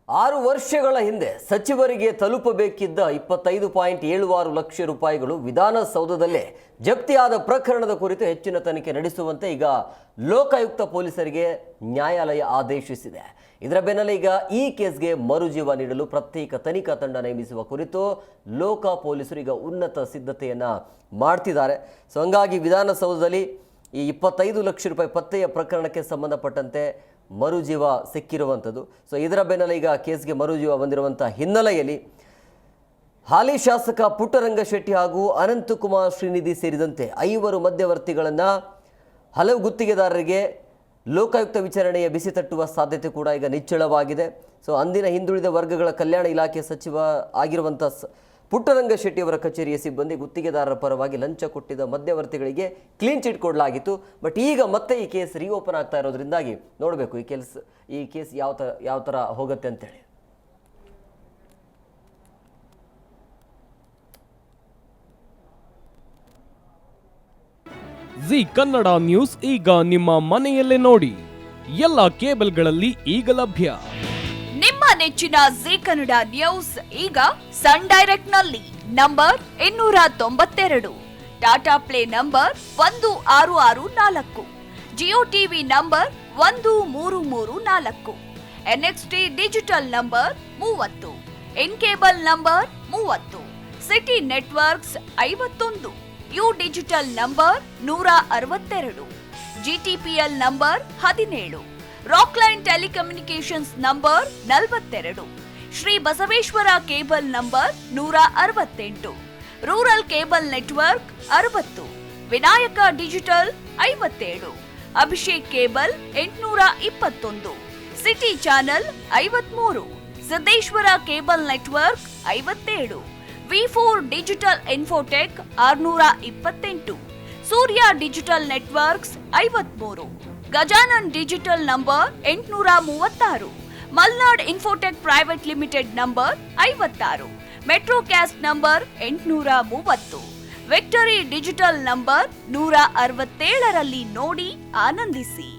6 ವರ್ಷಗಳ ಹಿಂದೆ ಸಚಿವರಿಗೆ ತಲುಪಬೇಕಿದ್ದ 25.76 ಲಕ್ಷ ರೂಪಾಯಿಗಳು ವಿಧಾನಸೌಧದಲ್ಲೇ ಜಪ್ತಿಯಾದ ಪ್ರಕರಣದ ಕುರಿತು ಹೆಚ್ಚಿನ ತನಿಖೆ ನಡೆಸುವಂತೆ ಈಗ ಲೋಕಾಯುಕ್ತ ಪೊಲೀಸರಿಗೆ ನ್ಯಾಯಾಲಯ ಆದೇಶಿಸಿದೆ. ಇದರ ಬೆನ್ನಲ್ಲೇ ಈಗ ಈ ಕೇಸ್ಗೆ ಮರುಜೀವ ನೀಡಲು ಪ್ರತ್ಯೇಕ ತನಿಖಾ ತಂಡ ನೇಮಿಸುವ ಕುರಿತು ಲೋಕ ಪೊಲೀಸರು ಈಗ ಉನ್ನತ ಸಿದ್ಧತೆಯನ್ನ ಮಾಡ್ತಿದ್ದಾರೆ. ಸೊ ಹಂಗಾಗಿ ವಿಧಾನಸೌಧದಲ್ಲಿ ಈ 25 ಲಕ್ಷ ರೂಪಾಯಿ ಪತ್ತೆಯ ಪ್ರಕರಣಕ್ಕೆ ಸಂಬಂಧಪಟ್ಟಂತೆ ಮರುಜೀವ ಸಿಕ್ಕಿರುವಂಥದ್ದು. ಸೊ ಇದರ ಬೆನ್ನಲ್ಲೇ ಈಗ ಕೇಸ್ಗೆ ಮರುಜೀವ ಬಂದಿರುವಂಥ ಹಿನ್ನೆಲೆಯಲ್ಲಿ ಹಾಲಿ ಶಾಸಕ ಪುಟ್ಟರಂಗಶೆಟ್ಟಿ ಹಾಗೂ ಅನಂತಕುಮಾರ್ ಶ್ರೀನಿಧಿ ಸೇರಿದಂತೆ 5 ಮಧ್ಯವರ್ತಿಗಳನ್ನು ಹಲವು ಗುತ್ತಿಗೆದಾರರಿಗೆ ಲೋಕಾಯುಕ್ತ ವಿಚಾರಣೆಯ ಬಿಸಿ ತಟ್ಟುವ ಸಾಧ್ಯತೆ ಕೂಡ ಈಗ ನಿಚ್ಚಳವಾಗಿದೆ. ಸೊ ಅಂದಿನ ಹಿಂದುಳಿದ ವರ್ಗಗಳ ಕಲ್ಯಾಣ ಇಲಾಖೆ ಸಚಿವ ಆಗಿರುವಂಥ ಪುಟ್ಟರಂಗಶೆಟ್ಟಿ ಅವರ ಕಚೇರಿಯ ಸಿಬ್ಬಂದಿ ಗುತ್ತಿಗೆದಾರರ ಪರವಾಗಿ ಲಂಚ ಕೊಟ್ಟಿದ್ದ ಮಧ್ಯವರ್ತಿಗಳಿಗೆ ಕ್ಲೀನ್ ಚಿಟ್ ಕೊಡಲಾಗಿತ್ತು. ಬಟ್ ಈಗ ಮತ್ತೆ ಈ ಕೇಸ್ ರೀಓಪನ್ ಆಗ್ತಾ ಇರೋದ್ರಿಂದಾಗಿ ನೋಡಬೇಕು ಈ ಕೇಸ್ ಯಾವ ಥರ ಹೋಗುತ್ತೆ ಅಂತೇಳಿ. ಜಿ ಕನ್ನಡ ನ್ಯೂಸ್ ಈಗ ನಿಮ್ಮ ಮನೆಯಲ್ಲೇ ನೋಡಿ. ಎಲ್ಲ ಕೇಬಲ್ಗಳಲ್ಲಿ ಈಗ ಲಭ್ಯ. ನಿಮ್ಮ ನೆಚ್ಚಿನ ಜಿ ಕನ್ನಡ ನ್ಯೂಸ್ ಈಗ ಸನ್ ಡೈರೆಕ್ಟ್ ನಲ್ಲಿ number 292, Tata play number 1664, Jio TV number 1334, NXT digital number 30, in cable number 30, city networks 51, U digital number 162, GTPL number 17, Rockline telecommunications number 42, Shri Basaveshwara cable number 168, rural cable network 60, Vinayaka digital 57, Abhishek cable 821, city channel 53, Siddeshwara cable network 57, V4 digital Infotech 628, Surya digital networks 53, Gajanan digital number 836, Malnad Infotech Private Limited number 56, Metrocast number 830, Victory Digital number 167ರಲ್ಲಿ ನೋಡಿ ಆನಂದಿಸಿ.